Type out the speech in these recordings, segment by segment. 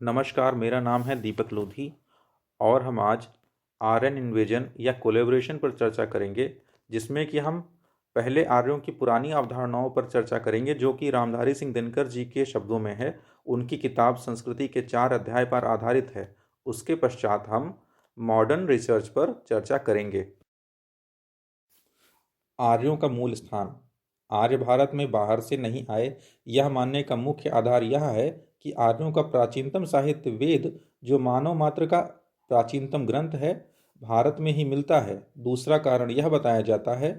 नमस्कार, मेरा नाम है दीपक लोधी और हम आज आर्यन इन्वेजन या कोलैबोरेशन पर चर्चा करेंगे, जिसमें कि हम पहले आर्यों की पुरानी अवधारणाओं पर चर्चा करेंगे, जो कि रामधारी सिंह दिनकर जी के शब्दों में है। उनकी किताब संस्कृति के 4 अध्याय पर आधारित है। उसके पश्चात हम मॉडर्न रिसर्च पर चर्चा करेंगे। आर्यों का मूल स्थान। आर्य भारत में बाहर से नहीं आए, यह मानने का मुख्य आधार यह है कि आर्यों का प्राचीनतम साहित्य वेद, जो मानव मात्र का प्राचीनतम ग्रंथ है, भारत में ही मिलता है। दूसरा कारण यह बताया जाता है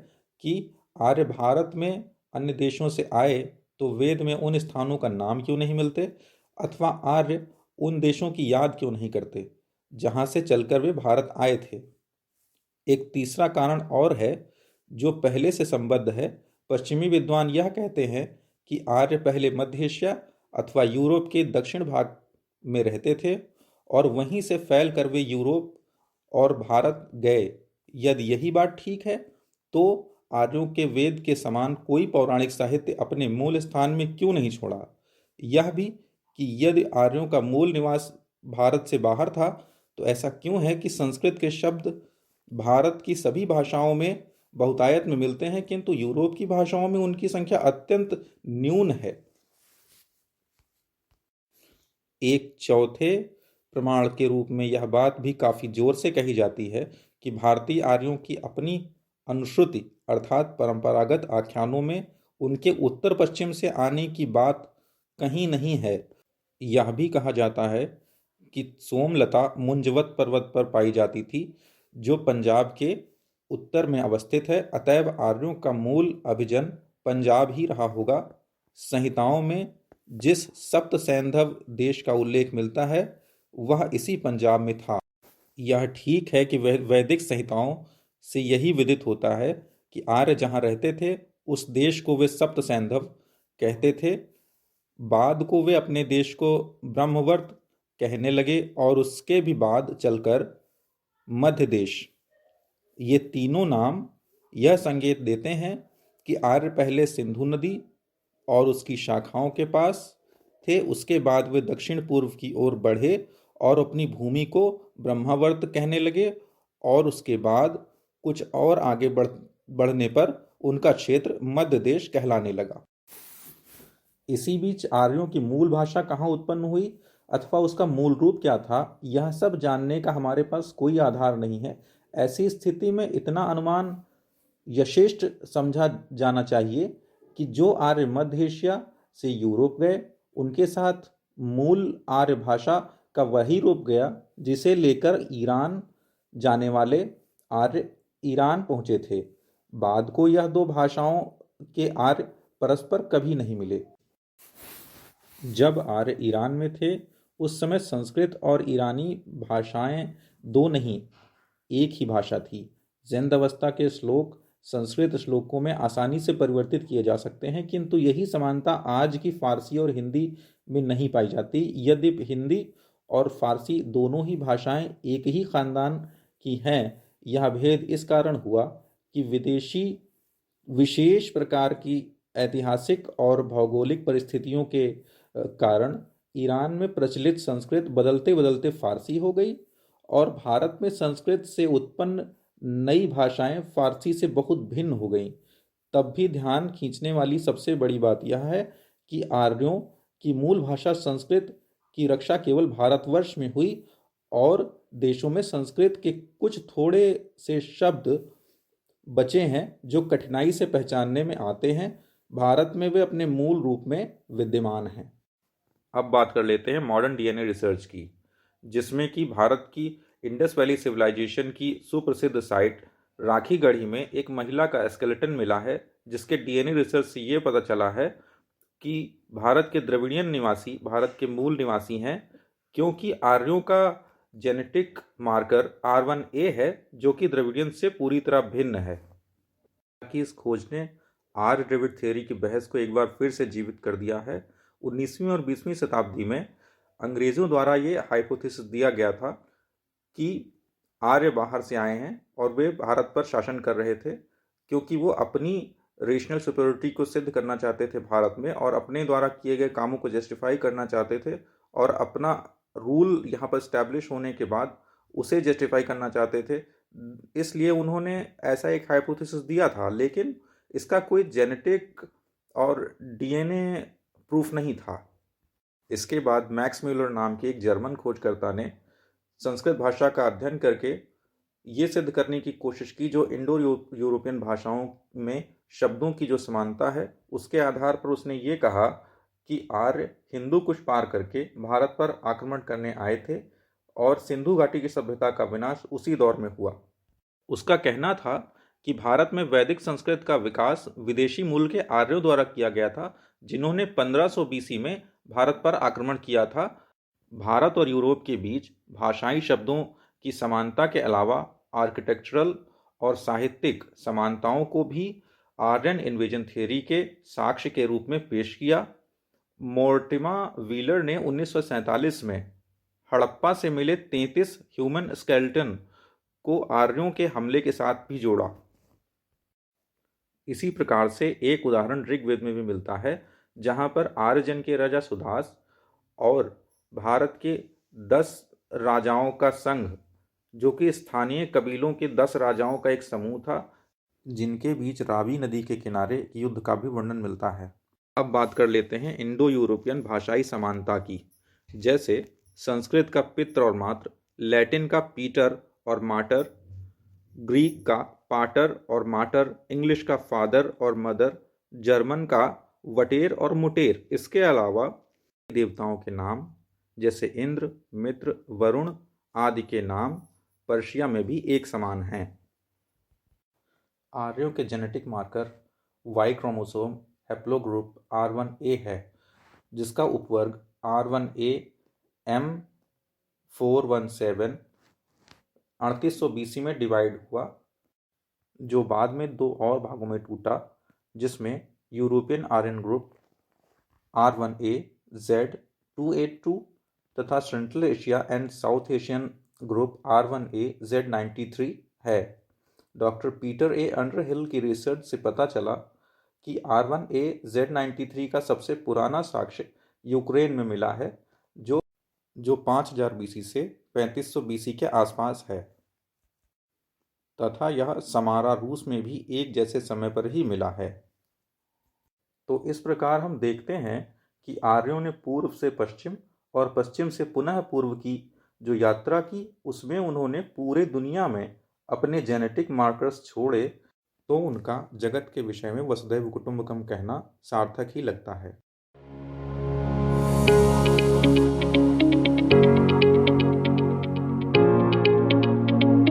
कि आर्य भारत में अन्य देशों से आए तो वेद में उन स्थानों का नाम क्यों नहीं मिलते, अथवा आर्य उन देशों की याद क्यों नहीं करते जहाँ से चलकर वे भारत आए थे। एक तीसरा कारण और है, जो पहले से संबद्ध है। पश्चिमी विद्वान यह कहते हैं कि आर्य पहले मध्य एशिया अथवा यूरोप के दक्षिण भाग में रहते थे और वहीं से फैल कर वे यूरोप और भारत गए। यदि यही बात ठीक है, तो आर्यों के वेद के समान कोई पौराणिक साहित्य अपने मूल स्थान में क्यों नहीं छोड़ा। यह भी कि यदि आर्यों का मूल निवास भारत से बाहर था, तो ऐसा क्यों है कि संस्कृत के शब्द भारत की सभी भाषाओं में बहुतायत में मिलते हैं, किंतु यूरोप की भाषाओं में उनकी संख्या अत्यंत न्यून है। एक चौथे प्रमाण के रूप में यह बात भी काफी जोर से कही जाती है कि भारतीय आर्यों की अपनी अनुश्रुति अर्थात परंपरागत आख्यानों में उनके उत्तर पश्चिम से आने की बात कहीं नहीं है। यह भी कहा जाता है कि सोमलता मुंजवत पर्वत पर पाई जाती थी, जो पंजाब के उत्तर में अवस्थित है। अतएव आर्यों का मूल अभिजन पंजाब ही रहा होगा। संहिताओं में जिस सप्त सैंधव देश का उल्लेख मिलता है, वह इसी पंजाब में था। यह ठीक है कि वैदिक संहिताओं से यही विदित होता है कि आर्य जहाँ रहते थे, उस देश को वे सप्त सैंधव कहते थे। बाद को वे अपने देश को ब्रह्मवर्त कहने लगे और उसके भी बाद चलकर मध्य देश। ये तीनों नाम यह संकेत देते हैं कि आर्य पहले सिंधु नदी और उसकी शाखाओं के पास थे। उसके बाद वे दक्षिण पूर्व की ओर बढ़े और अपनी भूमि को ब्रह्मावर्त कहने लगे, और उसके बाद कुछ और आगे बढ़ने पर उनका क्षेत्र मध्य देश कहलाने लगा। इसी बीच आर्यों की मूल भाषा कहाँ उत्पन्न हुई अथवा उसका मूल रूप क्या था, यह सब जानने का हमारे पास कोई आधार नहीं है। ऐसी स्थिति में इतना अनुमान यथेष्ट समझा जाना चाहिए कि जो आर्य मध्य एशिया से यूरोप गए, उनके साथ मूल आर्य भाषा का वही रूप गया जिसे लेकर ईरान जाने वाले आर्य ईरान पहुंचे थे। बाद को यह दो भाषाओं के आर्य परस्पर कभी नहीं मिले। जब आर्य ईरान में थे, उस समय संस्कृत और ईरानी भाषाएं दो नहीं, एक ही भाषा थी। ज़ैंद अवस्था के श्लोक संस्कृत श्लोकों में आसानी से परिवर्तित किए जा सकते हैं, किंतु यही समानता आज की फारसी और हिंदी में नहीं पाई जाती। यद्यपि हिंदी और फारसी दोनों ही भाषाएं एक ही खानदान की हैं, यह भेद इस कारण हुआ कि विदेशी विशेष प्रकार की ऐतिहासिक और भौगोलिक परिस्थितियों के कारण ईरान में प्रचलित संस्कृत बदलते बदलते फारसी हो गई, और भारत में संस्कृत से उत्पन्न नई भाषाएं फारसी से बहुत भिन्न हो गईं। तब भी ध्यान खींचने वाली सबसे बड़ी बात यह है कि आर्यों की मूल भाषा संस्कृत की रक्षा केवल भारतवर्ष में हुई, और देशों में संस्कृत के कुछ थोड़े से शब्द बचे हैं जो कठिनाई से पहचानने में आते हैं। भारत में वे अपने मूल रूप में विद्यमान हैं। अब बात कर लेते हैं मॉडर्न डीएनए रिसर्च की, जिसमें कि भारत की इंडस वैली सिविलाइजेशन की सुप्रसिद्ध साइट राखीगढ़ी में एक महिला का स्केलेटन मिला है, जिसके डीएनए रिसर्च से ये पता चला है कि भारत के द्रविड़ियन निवासी भारत के मूल निवासी हैं, क्योंकि आर्यों का जेनेटिक मार्कर R1A है, जो कि द्रविडियन से पूरी तरह भिन्न है। कि इस खोज ने आर्य द्रविड़ थ्योरी की बहस को एक बार फिर से जीवित कर दिया है। 19वीं और 20वीं शताब्दी में अंग्रेज़ों द्वारा ये हाइपोथेसिस दिया गया था कि आर्य बाहर से आए हैं और वे भारत पर शासन कर रहे थे, क्योंकि वो अपनी रीजनल सुपरियोरिटी को सिद्ध करना चाहते थे भारत में, और अपने द्वारा किए गए कामों को जस्टिफाई करना चाहते थे, और अपना रूल यहाँ पर स्टैब्लिश होने के बाद उसे जस्टिफाई करना चाहते थे, इसलिए उन्होंने ऐसा एक हाइपोथेसिस दिया था, लेकिन इसका कोई जेनेटिक और डीएनए प्रूफ नहीं था। इसके बाद मैक्स म्यूलर नाम के एक जर्मन खोजकर्ता ने संस्कृत भाषा का अध्ययन करके ये सिद्ध करने की कोशिश की, जो इंडो यूरोपियन भाषाओं में शब्दों की जो समानता है, उसके आधार पर उसने ये कहा कि आर्य हिंदू कुश पार करके भारत पर आक्रमण करने आए थे और सिंधु घाटी की सभ्यता का विनाश उसी दौर में हुआ। उसका कहना था कि भारत में वैदिक संस्कृत का विकास विदेशी मूल के आर्यों द्वारा किया गया था, जिन्होंने 1500 बीसी में भारत पर आक्रमण किया था। भारत और यूरोप के बीच भाषाई शब्दों की समानता के अलावा आर्किटेक्चरल और साहित्यिक समानताओं को भी आर्यन इन्वेजन थ्योरी के साक्ष्य के रूप में पेश किया। मोर्टिमा व्हीलर ने 1947 में हड़प्पा से मिले 33 ह्यूमन स्केलेटन को आर्यों के हमले के साथ भी जोड़ा। इसी प्रकार से एक उदाहरण ऋग्वेद में भी मिलता है, जहां पर आर्यजन के राजा सुदास और भारत के 10 राजाओं का संघ, जो कि स्थानीय कबीलों के 10 राजाओं का एक समूह था, जिनके बीच रावी नदी के किनारे युद्ध का भी वर्णन मिलता है। अब बात कर लेते हैं इंडो यूरोपियन भाषाई समानता की। जैसे संस्कृत का पित्र और मात्र, लैटिन का पीटर और माटर, ग्रीक का पाटर और माटर, इंग्लिश का फादर और मदर, जर्मन का वटेर और मुटेर। इसके अलावा देवताओं के नाम जैसे इंद्र, मित्र, वरुण आदि के नाम पर्शिया में भी एक समान हैं। आर्यों के genetic marker Y chromosome haplogroup R1a है, जिसका उपवर्ग R1a M417 3800 BC में डिवाइड हुआ, जो बाद में 2 और भागों में टूटा, जिसमें European Aryan group R1a Z282 तथा central Asia and south Asian group R1a Z93 है। डॉक्टर पीटर ए अंडरहिल की रिसर्च से पता चला कि R1a Z93 का सबसे पुराना साक्ष्य यूक्रेन में मिला है, जो 5000 BC से 3500 BC के आसपास है, तथा यह समारा रूस में भी एक जैसे समय पर ही मिला है। तो इस प्रकार हम देखते हैं कि आर्यों ने पूर्व से पश्चिम और पश्चिम से पुनः पूर्व की जो यात्रा की, उसमें उन्होंने पूरे दुनिया में अपने जेनेटिक मार्कर्स छोड़े, तो उनका जगत के विषय में वसुधैव कुटुंबकम कहना सार्थक ही लगता है।